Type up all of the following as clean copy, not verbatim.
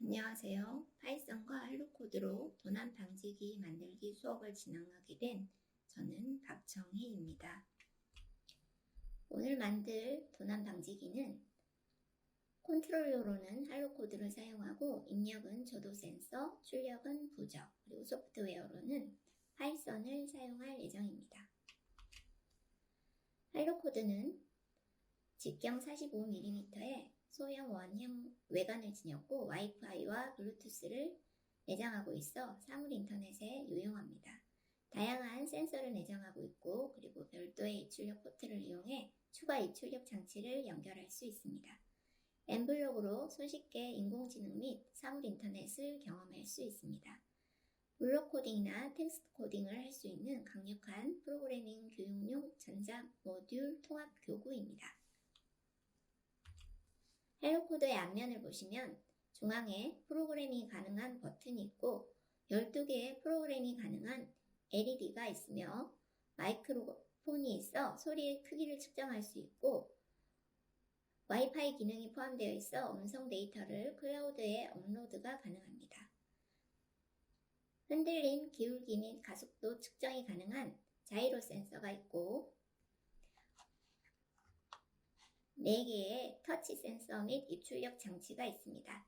안녕하세요. 파이썬과 헬로코드로 도난 방지기 만들기 수업을 진행하게 된 저는 박정희입니다. 오늘 만들 도난 방지기는 컨트롤러로는 헬로코드를 사용하고 입력은 조도 센서, 출력은 부저, 그리고 소프트웨어로는 파이썬을 사용할 예정입니다. 헬로코드는 직경 45mm의 소형 원형 외관을 지녔고 와이파이와 블루투스를 내장하고 있어 사물 인터넷에 유용합니다. 다양한 센서를 내장하고 있고 그리고 별도의 입출력 포트를 이용해 추가 입출력 장치를 연결할 수 있습니다. 엠블록으로 손쉽게 인공지능 및 사물 인터넷을 경험할 수 있습니다. 블록 코딩이나 텍스트 코딩을 할 수 있는 강력한 프로그래밍 교육용 전자 모듈 통합 교구입니다. 헬로코드의 앞면을 보시면 중앙에 프로그래밍이 가능한 버튼이 있고 12개의 프로그래밍이 가능한 LED가 있으며 마이크로폰이 있어 소리의 크기를 측정할 수 있고 와이파이 기능이 포함되어 있어 음성 데이터를 클라우드에 업로드가 가능합니다. 흔들림, 기울기 및 가속도 측정이 가능한 자이로 센서가 있고 4개의 터치 센서 및 입출력 장치가 있습니다.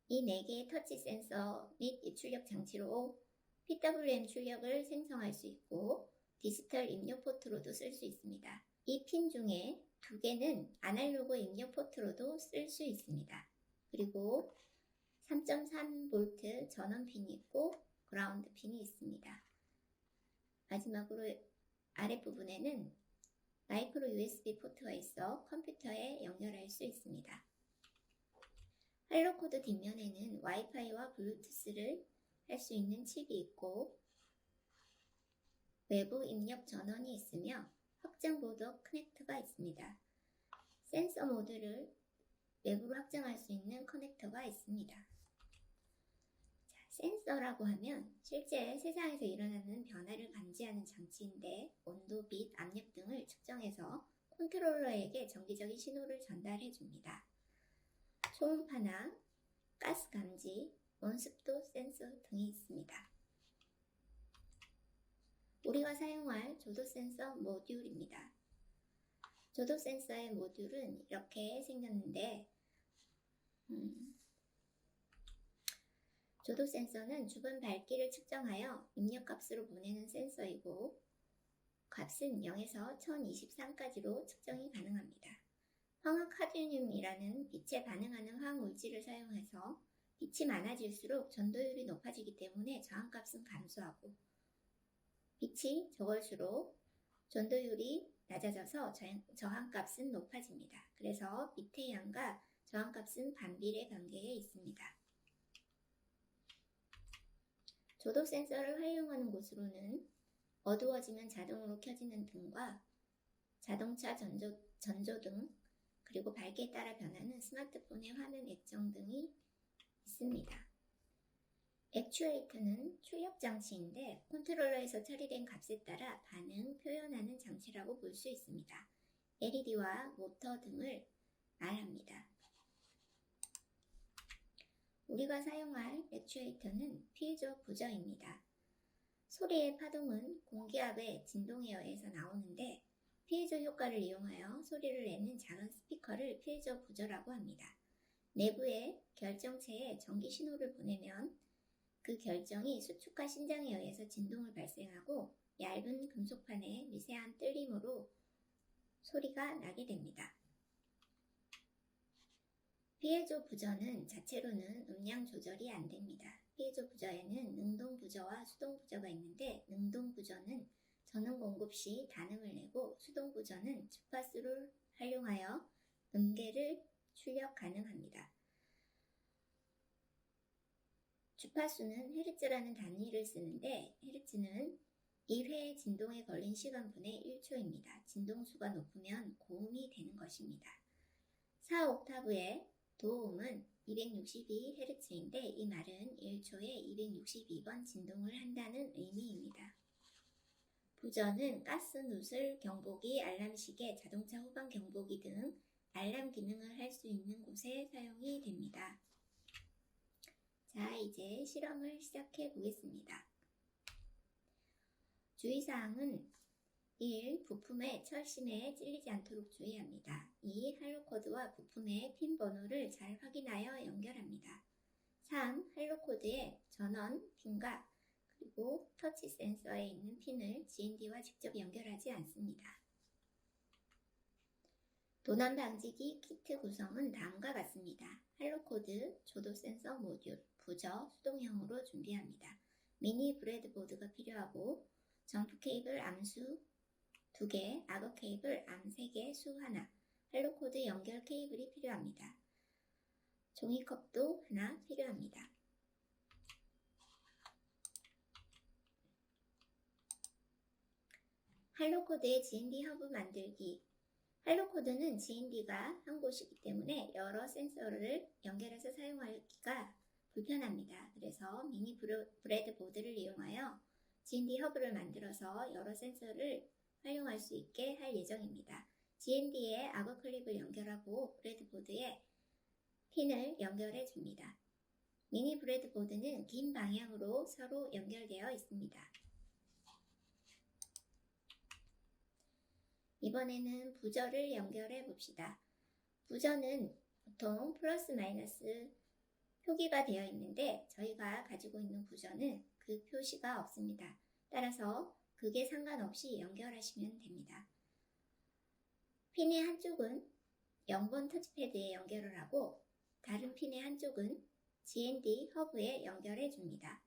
이 4개의 터치 센서 및 입출력 장치로 PWM 출력을 생성할 수 있고 디지털 입력 포트로도 쓸 수 있습니다. 이 핀 중에 2개는 아날로그 입력 포트로도 쓸 수 있습니다. 그리고 3.3V 전원 핀이 있고 그라운드 핀이 있습니다. 마지막으로 아랫부분에는 마이크로 USB 포트가 있어 컴퓨터에 연결할 수 있습니다. 헬로코드 뒷면에는 와이파이와 블루투스를 할 수 있는 칩이 있고 외부 입력 전원이 있으며 확장 보드 커넥터가 있습니다. 센서 모드를 외부로 확장할 수 있는 커넥터가 있습니다. 센서라고 하면 실제 세상에서 일어나는 변화를 감지하는 장치인데 온도, 빛, 압력 등을 측정해서 컨트롤러에게 정기적인 신호를 전달해 줍니다. 초음파나 가스 감지, 온습도 센서 등이 있습니다. 우리가 사용할 조도 센서 모듈입니다. 조도 센서의 모듈은 이렇게 생겼는데 조도 센서는 주변 밝기를 측정하여 입력값으로 보내는 센서이고 값은 0에서 1023까지로 측정이 가능합니다. 황화카드뮴이라는 빛에 반응하는 화학물질을 사용해서 빛이 많아질수록 전도율이 높아지기 때문에 저항값은 감소하고 빛이 적을수록 전도율이 낮아져서 저항값은 높아집니다. 그래서 빛의 양과 저항값은 반비례 관계에 있습니다. 조도 센서를 활용하는 곳으로는 어두워지면 자동으로 켜지는 등과 자동차 전조등 그리고 밝기에 따라 변하는 스마트폰의 화면 액정 등이 있습니다. 액추에이터는 출력 장치인데 컨트롤러에서 처리된 값에 따라 반응, 표현하는 장치라고 볼 수 있습니다. LED와 모터 등을 말합니다. 우리가 사용할 액추에이터는 피에조 부저입니다. 소리의 파동은 공기압의 진동에 의해서 나오는데 피에조 효과를 이용하여 소리를 내는 작은 스피커를 피에조 부저라고 합니다. 내부의 결정체에 전기 신호를 보내면 그 결정이 수축과 신장에 의해서 진동을 발생하고 얇은 금속판의 미세한 뜰림으로 소리가 나게 됩니다. 피에조 부저는 자체로는 음량 조절이 안 됩니다. 피에조 부저에는 능동 부저와 수동 부저가 있는데 능동 부저는 전원 공급 시 단음을 내고 수동 부저는 주파수를 활용하여 음계를 출력 가능합니다. 주파수는 헤르츠라는 단위를 쓰는데 헤르츠는 1회 진동에 걸린 시간분의 1초입니다. 진동수가 높으면 고음이 되는 것입니다. 4옥타브의 도음은 262Hz인데 이 말은 1초에 262번 진동을 한다는 의미입니다. 부저는 가스 누슬 경보기, 알람 시계, 자동차 후방 경보기 등 알람 기능을 할 수 있는 곳에 사용이 됩니다. 이제 실험을 시작해 보겠습니다. 주의사항은 1. 부품의 철심에 찔리지 않도록 주의합니다. 2. 할로코드와 부품의 핀 번호를 잘 확인하여 연결합니다. 3. 할로코드의 전원 핀과 그리고 터치 센서에 있는 핀을 GND와 직접 연결하지 않습니다. 도난 방지기 키트 구성은 다음과 같습니다. 할로코드, 조도 센서 모듈, 부저, 수동형으로 준비합니다. 미니 브레드보드가 필요하고 점프 케이블 암수 2개, 악어 케이블 암 3개, 수 하나, 할로코드 연결 케이블이 필요합니다. 종이컵도 하나 필요합니다. 할로코드의 GND 허브 만들기. 할로코드는 GND가 한 곳이기 때문에 여러 센서를 연결해서 사용하기가 불편합니다. 그래서 미니 브레드보드를 이용하여 GND 허브를 만들어서 여러 센서를 활용할 수 있게 할 예정입니다. GND에 악어 클립을 연결하고 브레드보드에 핀을 연결해 줍니다. 미니 브레드보드는 긴 방향으로 서로 연결되어 있습니다. 이번에는 부저를 연결해 봅시다. 부저는 보통 플러스 마이너스 표기가 되어 있는데 저희가 가지고 있는 부저는 그 표시가 없습니다. 따라서 극에 상관없이 연결하시면 됩니다. 핀의 한쪽은 0번 터치패드에 연결을 하고 다른 핀의 한쪽은 GND 허브에 연결해 줍니다.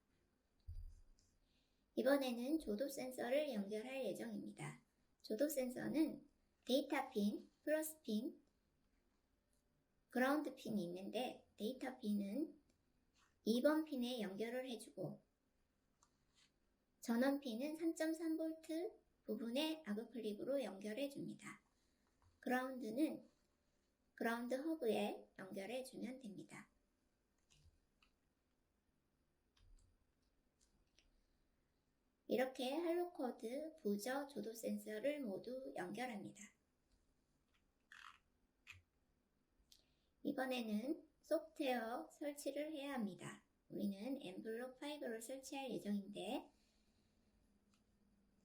이번에는 조도 센서를 연결할 예정입니다. 조도 센서는 데이터 핀, 플러스 핀, 그라운드 핀이 있는데 데이터 핀은 2번 핀에 연결을 해주고 전원 핀은 3.3V 부분에 악어 클립으로 연결해 줍니다. 그라운드는 그라운드 허브에 연결해 주면 됩니다. 이렇게 할로코드, 부저, 조도 센서를 모두 연결합니다. 이번에는 소프트웨어 설치를 해야 합니다. 우리는 엠블록 5를 설치할 예정인데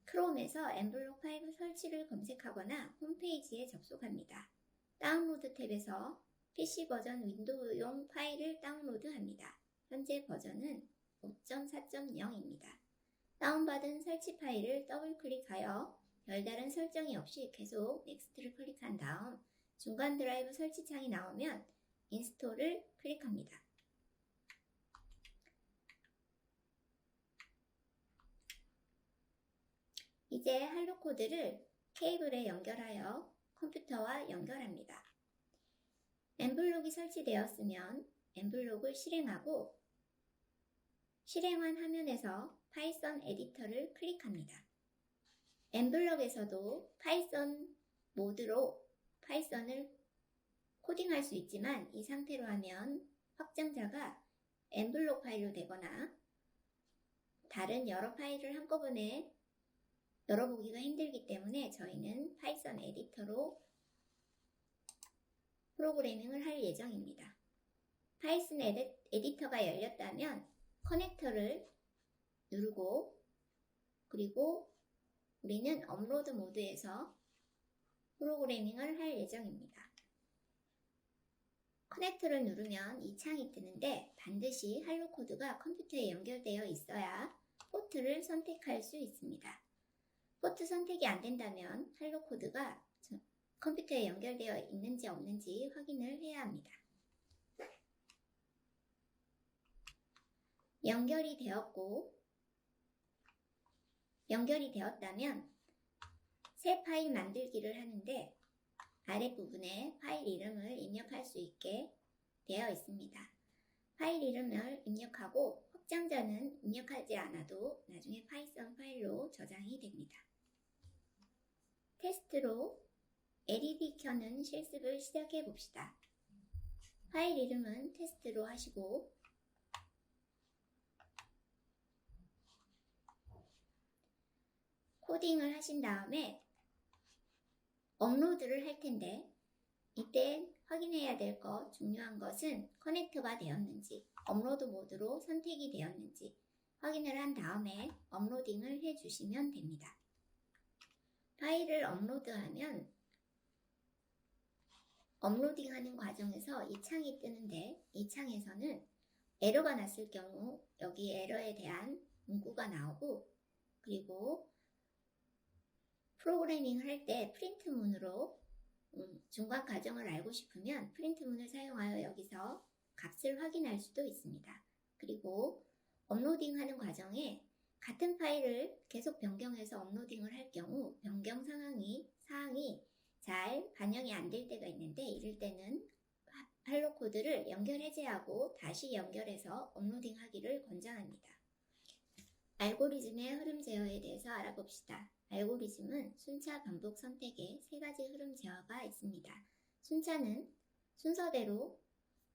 크롬에서 엠블록 5 설치를 검색하거나 홈페이지에 접속합니다. 다운로드 탭에서 PC 버전 윈도우용 파일을 다운로드합니다. 현재 버전은 5.4.0입니다. 다운받은 설치 파일을 더블 클릭하여 별다른 설정이 없이 계속 넥스트를 클릭한 다음 중간 드라이브 설치 창이 나오면 인스톨을 클릭합니다. 이제 할로코드를 케이블에 연결하여 컴퓨터와 연결합니다. 엠블록이 설치되었으면 엠블록을 실행하고 실행한 화면에서 파이썬 에디터를 클릭합니다. 엠블록에서도 파이썬 모드로 파이썬을 코딩할 수 있지만 이 상태로 하면 확장자가 엠블록 파일로 되거나 다른 여러 파일을 한꺼번에 열어보기가 힘들기 때문에 저희는 파이썬 에디터로 프로그래밍을 할 예정입니다. 파이썬 에디터가 열렸다면 커넥터를 누르고 그리고 우리는 업로드 모드에서 프로그래밍을 할 예정입니다. 커넥터를 누르면 이 창이 뜨는데 반드시 할로코드가 컴퓨터에 연결되어 있어야 포트를 선택할 수 있습니다. 포트 선택이 안 된다면 할로코드가 컴퓨터에 연결되어 있는지 없는지 확인을 해야 합니다. 연결이 되었다면 새 파일 만들기를 하는데 아랫부분에 파일 이름을 입력할 수 있게 되어 있습니다. 파일 이름을 입력하고 확장자는 입력하지 않아도 나중에 파이썬 파일로 저장이 됩니다. 테스트로 LED 켜는 실습을 시작해 봅시다. 파일 이름은 테스트로 하시고 코딩을 하신 다음에 업로드를 할 텐데 이때 확인해야 될 중요한 것은 커넥터가 되었는지 업로드 모드로 선택이 되었는지 확인을 한 다음에 업로딩을 해주시면 됩니다. 파일을 업로드하면 업로딩하는 과정에서 이 창이 뜨는데 이 창에서는 에러가 났을 경우 여기 에러에 대한 문구가 나오고 그리고 프로그래밍을 할 때 프린트문으로 중간 과정을 알고 싶으면 프린트문을 사용하여 여기서 값을 확인할 수도 있습니다. 그리고 업로딩하는 과정에 같은 파일을 계속 변경해서 업로딩을 할 경우 변경 사항이 잘 반영이 안 될 때가 있는데 이럴 때는 할로 코드를 연결 해제하고 다시 연결해서 업로딩하기를 권장합니다. 알고리즘의 흐름 제어에 대해서 알아봅시다. 알고리즘은 순차 반복 선택에 세 가지 흐름 제어가 있습니다. 순차는 순서대로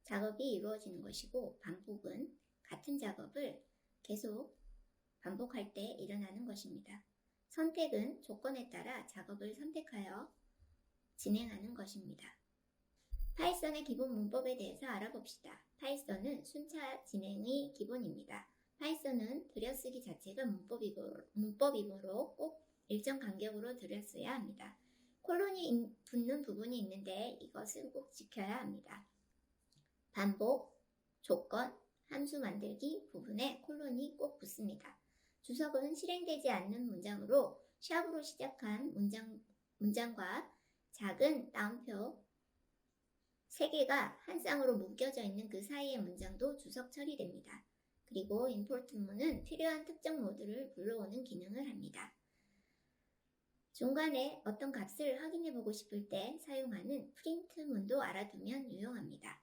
작업이 이루어지는 것이고 반복은 같은 작업을 계속 반복할 때 일어나는 것입니다. 선택은 조건에 따라 작업을 선택하여 진행하는 것입니다. 파이썬의 기본 문법에 대해서 알아봅시다. 파이썬은 순차 진행의 기본입니다. 파이썬은 들여쓰기 자체가 문법이므로 꼭 일정 간격으로 들여써야 합니다. 콜론이 붙는 부분이 있는데 이것은 꼭 지켜야 합니다. 반복, 조건, 함수 만들기 부분에 콜론이 꼭 붙습니다. 주석은 실행되지 않는 문장으로 샵으로 시작한 문장과 작은 따옴표 3개가 한 쌍으로 묶여져 있는 그 사이의 문장도 주석 처리됩니다. 그리고 임포트문은 필요한 특정 모드를 불러오는 기능을 합니다. 중간에 어떤 값을 확인해 보고 싶을 때 사용하는 프린트문도 알아두면 유용합니다.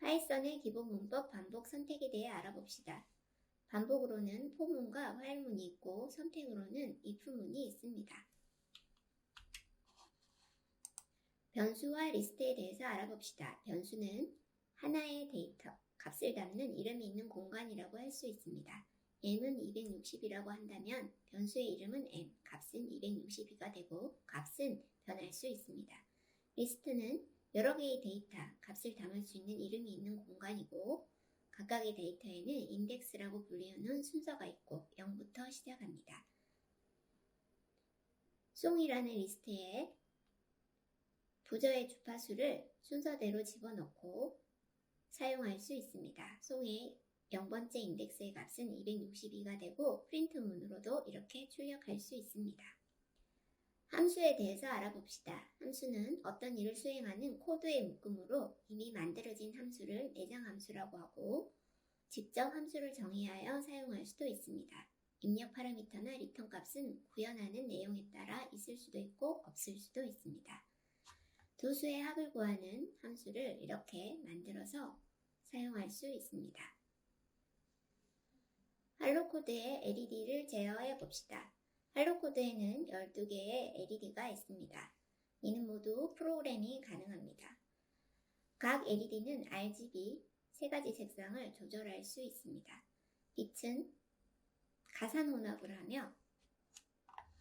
파이썬의 기본 문법 반복 선택에 대해 알아봅시다. 반복으로는 포문과 while문이 있고 선택으로는 if문이 있습니다. 변수와 리스트에 대해서 알아봅시다. 변수는 하나의 데이터, 값을 담는 이름이 있는 공간이라고 할 수 있습니다. m은 260이라고 한다면 변수의 이름은 m, 값은 262가 되고 값은 변할 수 있습니다. 리스트는 여러 개의 데이터, 값을 담을 수 있는 이름이 있는 공간이고 각각의 데이터에는 인덱스라고 불리우는 순서가 있고 0부터 시작합니다. 송이라는 리스트에 부저의 주파수를 순서대로 집어넣고 사용할 수 있습니다. 송의 0번째 인덱스의 값은 262가 되고 프린트문으로도 이렇게 출력할 수 있습니다. 함수에 대해서 알아봅시다. 함수는 어떤 일을 수행하는 코드의 묶음으로 이미 만들어진 함수를 내장 함수라고 하고 직접 함수를 정의하여 사용할 수도 있습니다. 입력 파라미터나 리턴 값은 구현하는 내용에 따라 있을 수도 있고 없을 수도 있습니다. 두 수의 합을 구하는 함수를 이렇게 만들어서 사용할 수 있습니다. 할로 코드의 LED를 제어해 봅시다. 할로 코드에는 12개의 LED가 있습니다. 이는 모두 프로그래밍이 가능합니다. 각 LED는 RGB 3가지 색상을 조절할 수 있습니다. 빛은 가산 혼합을 하며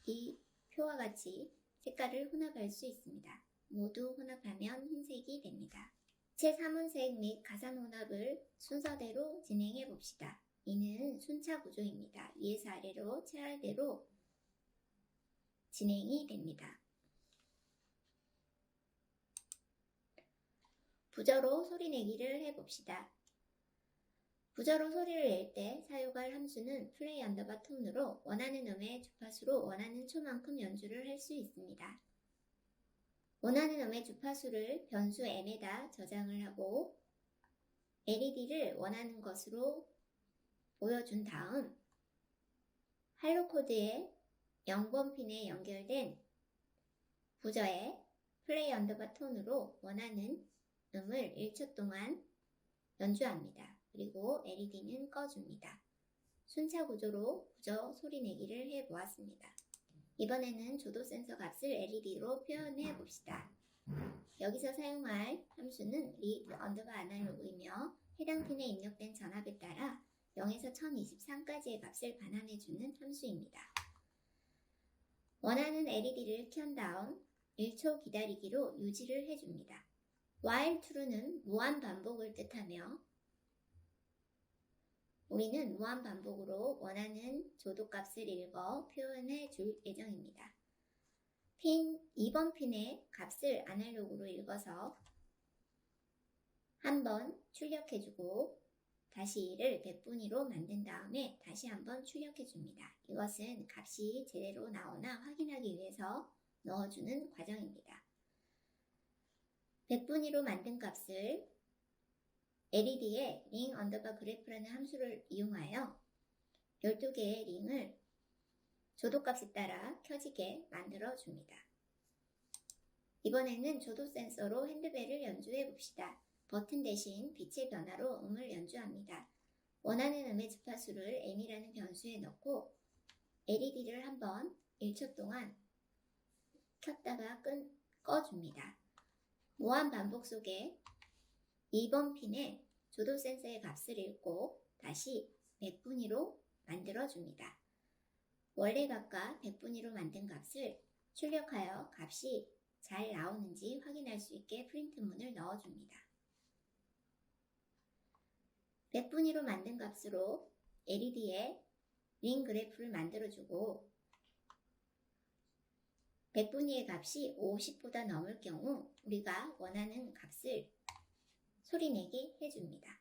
이 표와 같이 색깔을 혼합할 수 있습니다. 모두 혼합하면 흰색이 됩니다. 체 3원색 및 가산 혼합을 순서대로 진행해 봅시다. 이는 순차 구조입니다. 위에서 아래로 차례대로 진행이 됩니다. 부저로 소리 내기를 해봅시다. 부저로 소리를 낼 때 사용할 함수는 play underbar 톤으로 원하는 음의 주파수로 원하는 초만큼 연주를 할 수 있습니다. 원하는 음의 주파수를 변수 m에다 저장을 하고 LED를 원하는 것으로 보여준 다음 할로 코드의 0번 핀에 연결된 부저에 플레이 언더바 톤으로 원하는 음을 1초 동안 연주합니다. 그리고 LED는 꺼줍니다. 순차 구조로 부저 소리 내기를 해보았습니다. 이번에는 조도 센서 값을 LED로 표현해 봅시다. 여기서 사용할 함수는 read underbar analog이며 해당 핀에 입력된 전압에 따라 0에서 1023까지의 값을 반환해주는 함수입니다. 원하는 LED를 켠 다음 1초 기다리기로 유지를 해줍니다. while true는 무한 반복을 뜻하며 우리는 무한 반복으로 원하는 조도값을 읽어 표현해 줄 예정입니다. 2번 핀의 값을 아날로그로 읽어서 한번 출력해주고 다시 이를 100분위로 만든 다음에 다시 한번 출력해줍니다. 이것은 값이 제대로 나오나 확인하기 위해서 넣어주는 과정입니다. 100분위로 만든 값을 LED에 ring 그래프라는 함수를 이용하여 12개의 링을 조도값에 따라 켜지게 만들어 줍니다. 이번에는 조도 센서로 핸드벨을 연주해 봅시다. 버튼 대신 빛의 변화로 음을 연주합니다. 원하는 음의 주파수를 m이라는 변수에 넣고 LED를 한번 1초 동안 켰다가 꺼줍니다. 무한 반복 속에 2번 핀에 조도 센서의 값을 읽고 다시 100분위로 만들어줍니다. 원래 값과 100분위로 만든 값을 출력하여 값이 잘 나오는지 확인할 수 있게 프린트문을 넣어줍니다. 100분위로 만든 값으로 LED에 링 그래프를 만들어주고 100분위의 값이 50보다 넘을 경우 우리가 원하는 값을 소리내게 해줍니다.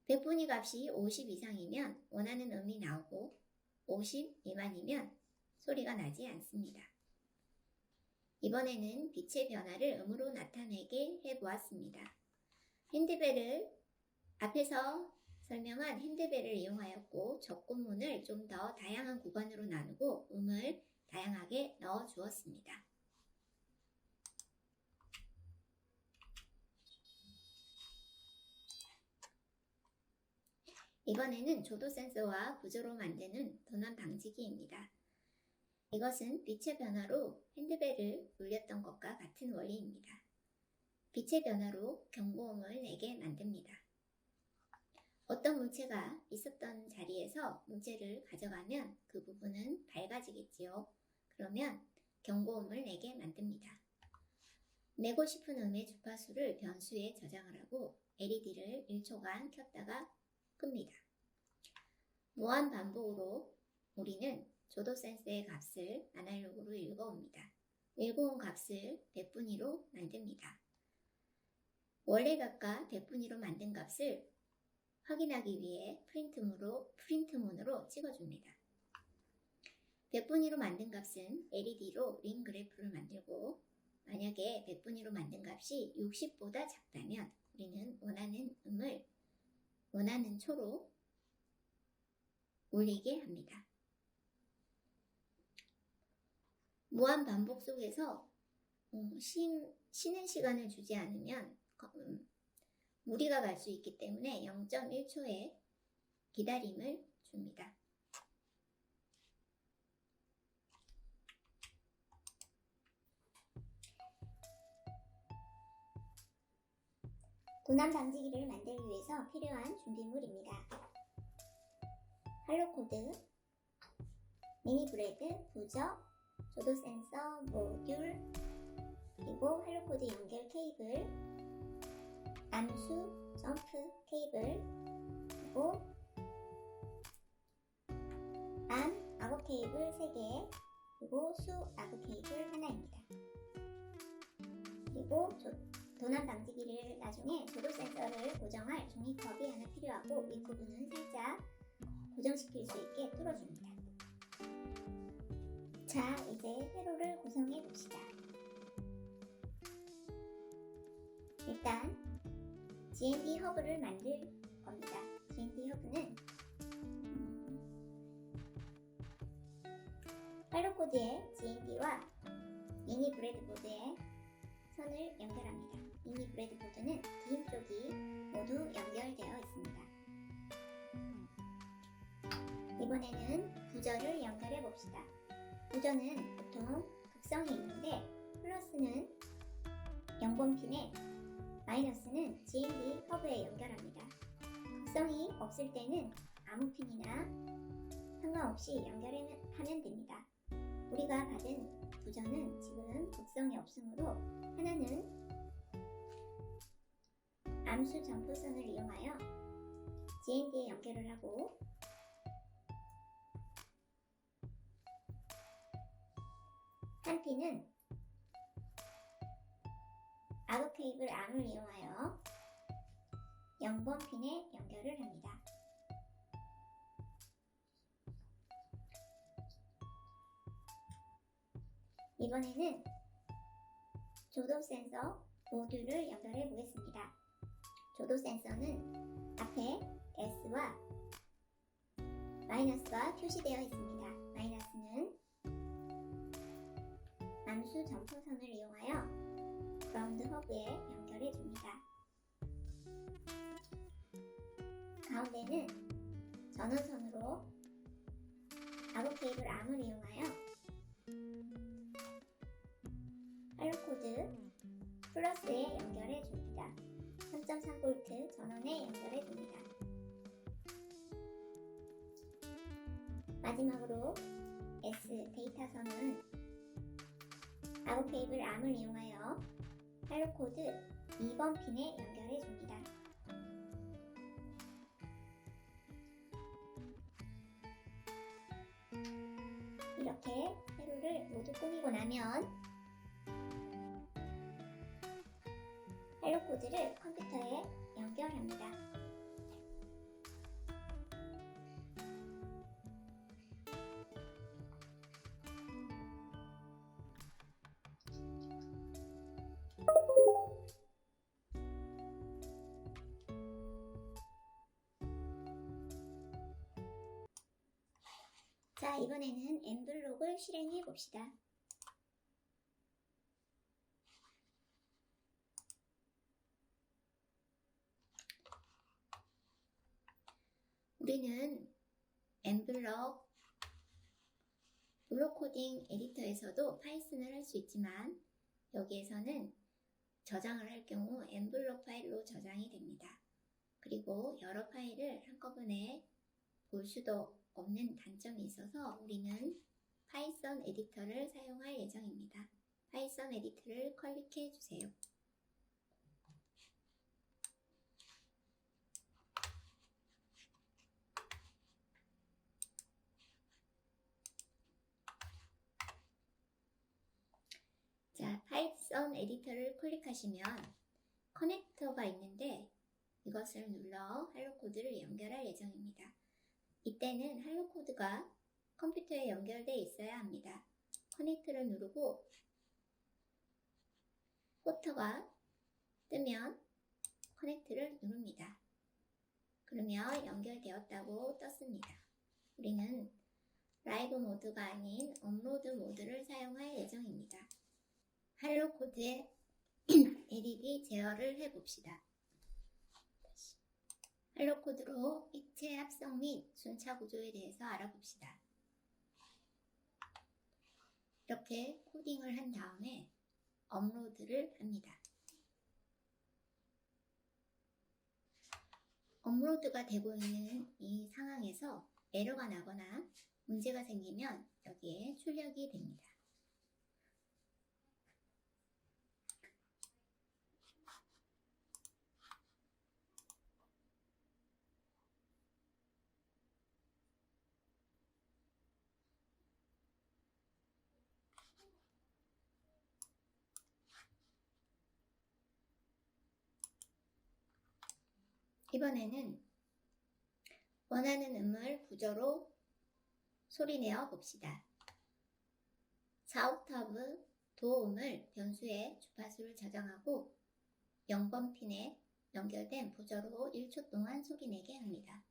100분위 값이 50 이상이면 원하는 음이 나오고 50 미만이면 소리가 나지 않습니다. 이번에는 빛의 변화를 음으로 나타내게 해보았습니다. 핸드벨을 앞에서 설명한 핸드벨을 이용하였고 접근문을 좀 더 다양한 구간으로 나누고 음을 다양하게 넣어 주었습니다. 이번에는 조도 센서와 구조로 만드는 도난 방지기입니다. 이것은 빛의 변화로 핸드벨을 울렸던 것과 같은 원리입니다. 빛의 변화로 경고음을 내게 만듭니다. 어떤 물체가 있었던 자리에서 물체를 가져가면 그 부분은 밝아지겠지요. 그러면 경고음을 내게 만듭니다. 내고 싶은 음의 주파수를 변수에 저장을 하고 LED를 1초간 켰다가 끕니다. 무한 반복으로 우리는 조도 센서의 값을 아날로그로 읽어옵니다. 읽어온 값을 100분위로 만듭니다. 원래 값과 100분위로 만든 값을 확인하기 위해 프린트문으로 찍어줍니다. 100분위로 만든 값은 LED로 링 그래프를 만들고 만약에 100분위로 만든 값이 60보다 작다면 우리는 원하는 음을 원하는 초로 울리게 합니다. 무한 반복 속에서 쉬는 시간을 주지 않으면 무리가 갈 수 있기 때문에 0.1초의 기다림을 줍니다. 도난 방지기를 만들기 위해서 필요한 준비물입니다. 할로코드, 미니브레드, 부적, 조도 센서, 모듈, 그리고 할로코드 연결 케이블, 암수, 점프 케이블, 그리고 악어 케이블 3개, 그리고 수 악어 케이블 하나입니다. 그리고 도난 방지기를 나중에 조도 센서를 고정할 종이컵이 하나 필요하고 윗부분은 살짝 고정시킬 수 있게 뚫어줍니다. 자, 이제 회로를 구성해 봅시다. 일단 GND 허브를 만들 겁니다. GND 허브는 할로코드의 GND와 미니 브레드보드의 선을 연결합니다. 미니 브레드보드는 긴 쪽이 모두 연결되어 있습니다. 이번에는 부저를 연결해 봅시다. 부저는 보통 극성이 있는데 플러스는 0번 핀에 마이너스는 GND 허브에 연결합니다. 극성이 없을 때는 아무 핀이나 상관없이 연결하면 됩니다. 우리가 받은 부저는 지금 극성이 없으므로 하나는 암수 점프선을 이용하여 GND에 연결을 하고 한 핀은 아웃 케이블 암을 이용하여 0번 핀에 연결을 합니다. 이번에는 조도 센서 모듈을 연결해 보겠습니다. 조도 센서는 앞에 S와 마이너스가 표시되어 있습니다. 마이너스는 암수 점프선을 이용하여 그라운드 허브에 연결해 줍니다. 가운데는 전원선으로 아웃 케이블 암을 이용하여 할로코드 플러스에 연결해 줍니다. 3.3V 전원에 연결해 줍니다. 마지막으로 S 데이터선은 아웃 케이블 암을 이용하여 할로코드 2번 핀에 연결해 줍니다. 이렇게 세로를 모두 꾸미고 나면 할로코드를 컴퓨터에 연결합니다. 자, 이번에는 엠블록을 실행해 봅시다. 우리는 엠블록 블록 코딩 에디터에서도 파이썬을 할 수 있지만 여기에서는 저장을 할 경우 엠블록 파일로 저장이 됩니다. 그리고 여러 파일을 한꺼번에 볼 수도 없는 단점이 있어서 우리는 파이썬 에디터를 사용할 예정입니다. 파이썬 에디터를 클릭해 주세요. 자, 파이썬 에디터를 클릭하시면 커넥터가 있는데 이것을 눌러 할로코드를 연결할 예정입니다. 이때는 할로코드가 컴퓨터에 연결되어 있어야 합니다. 커넥트를 누르고 포터가 뜨면 커넥트를 누릅니다. 그러면 연결되었다고 떴습니다. 우리는 라이브 모드가 아닌 업로드 모드를 사용할 예정입니다. 할로코드의 에디비 제어를 해봅시다. 할로코드로 입체 합성 및 순차 구조에 대해서 알아봅시다. 이렇게 코딩을 한 다음에 업로드를 합니다. 업로드가 되고 있는 이 상황에서 에러가 나거나 문제가 생기면 여기에 출력이 됩니다. 이번에는 원하는 음을 부저로 소리내어 봅시다. 4옥타브 도음을 변수에 주파수를 저장하고 0번 핀에 연결된 부저로 1초 동안 소리내게 합니다.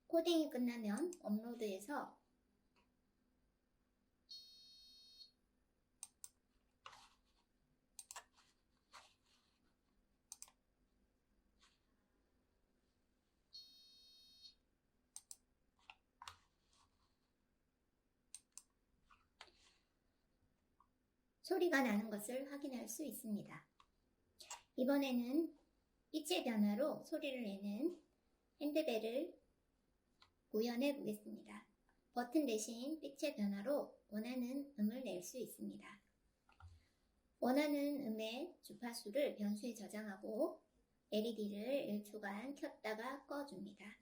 코딩이 끝나면 업로드에서 소리가 나는 것을 확인할 수 있습니다. 이번에는 빛의 변화로 소리를 내는 핸드벨을 구현해 보겠습니다. 버튼 대신 빛의 변화로 원하는 음을 낼 수 있습니다. 원하는 음의 주파수를 변수에 저장하고 LED를 1초간 켰다가 꺼줍니다.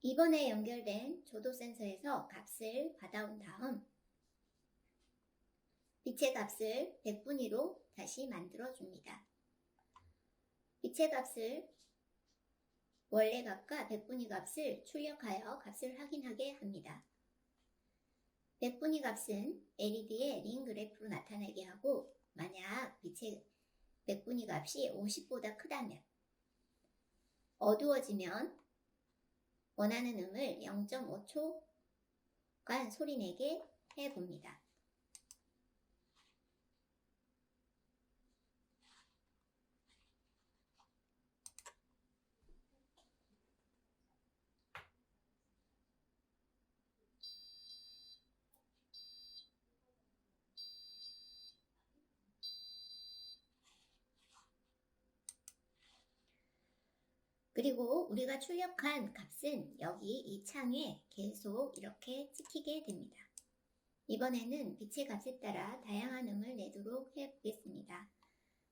이번에 연결된 조도 센서에서 값을 받아온 다음 빛의 값을 100분위로 다시 만들어줍니다. 빛의 값을 원래 값과 100분위 값을 출력하여 값을 확인하게 합니다. 100분위 값은 LED의 링 그래프로 나타나게 하고 만약 빛의 100분위 값이 50보다 크다면 어두워지면 원하는 음을 0.5초간 소리내게 해봅니다. 그리고 우리가 출력한 값은 여기 이 창에 계속 이렇게 찍히게 됩니다. 이번에는 빛의 값에 따라 다양한 음을 내도록 해보겠습니다.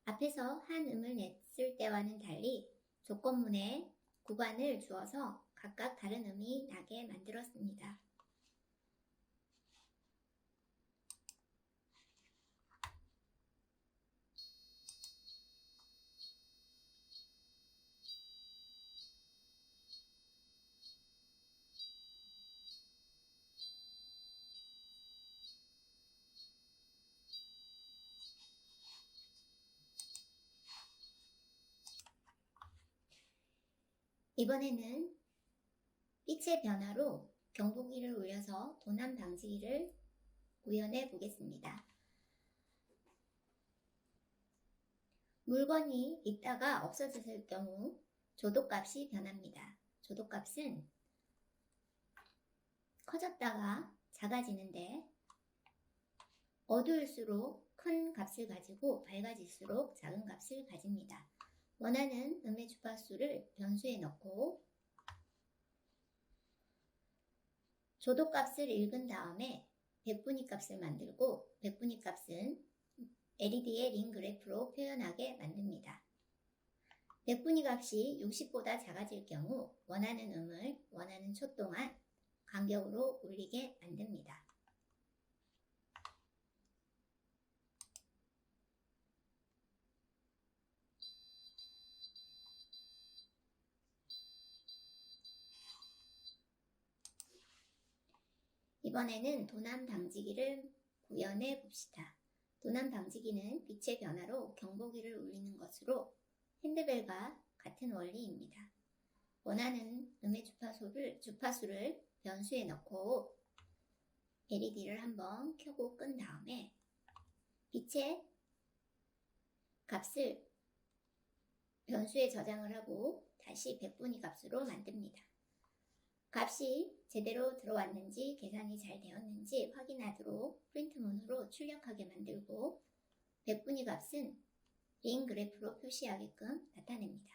앞에서 한 음을 냈을 때와는 달리 조건문에 구간을 주어서 각각 다른 음이 나게 만들었습니다. 이번에는 빛의 변화로 경보기를 울려서 도난 방지기를 구현해 보겠습니다. 물건이 있다가 없어졌을 경우 조도값이 변합니다. 조도값은 커졌다가 작아지는데 어두울수록 큰 값을 가지고 밝아질수록 작은 값을 가집니다. 원하는 음의 주파수를 변수에 넣고 조도값을 읽은 다음에 100분위 값을 만들고 100분위 값은 LED의 링 그래프로 표현하게 만듭니다. 100분위 값이 60보다 작아질 경우 원하는 음을 원하는 초 동안 간격으로 울리게 만듭니다. 이번에는 도난 방지기를 구현해 봅시다. 도난 방지기는 빛의 변화로 경보기를 울리는 것으로 핸드벨과 같은 원리입니다. 원하는 음의 주파수를 변수에 넣고 LED를 한번 켜고 끈 다음에 빛의 값을 변수에 저장을 하고 다시 100분위 값으로 만듭니다. 값이 제대로 들어왔는지 계산이 잘 되었는지 확인하도록 프린트문으로 출력하게 만들고 100분위 값은 링 그래프로 표시하게끔 나타냅니다.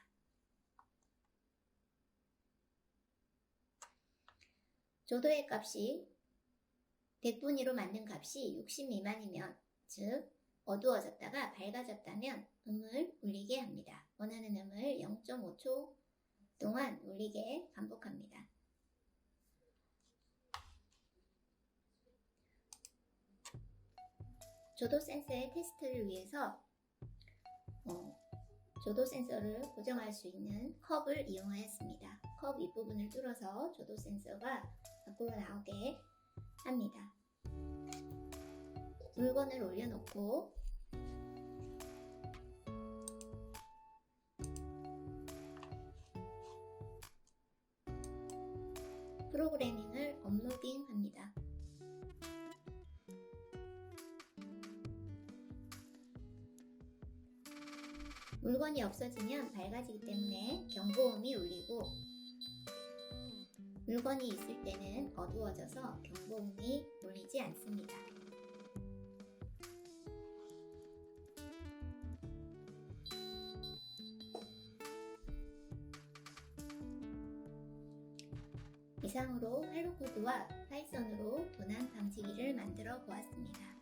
조도의 값이 100분위로 만든 값이 60 미만이면 즉 어두워졌다가 밝아졌다면 음을 울리게 합니다. 원하는 음을 0.5초 동안 울리게 반복합니다. 조도 센서의 테스트를 위해서 조도 센서를 고정할 수 있는 컵을 이용하였습니다. 컵 윗부분을 뚫어서 조도 센서가 밖으로 나오게 합니다. 물건을 올려놓고 프로그래밍을 업로딩합니다. 물건이 없어지면 밝아지기 때문에 경보음이 울리고 물건이 있을 때는 어두워져서 경보음이 울리지 않습니다. 이상으로 할로코드와 파이썬으로 도난 방지기를 만들어 보았습니다.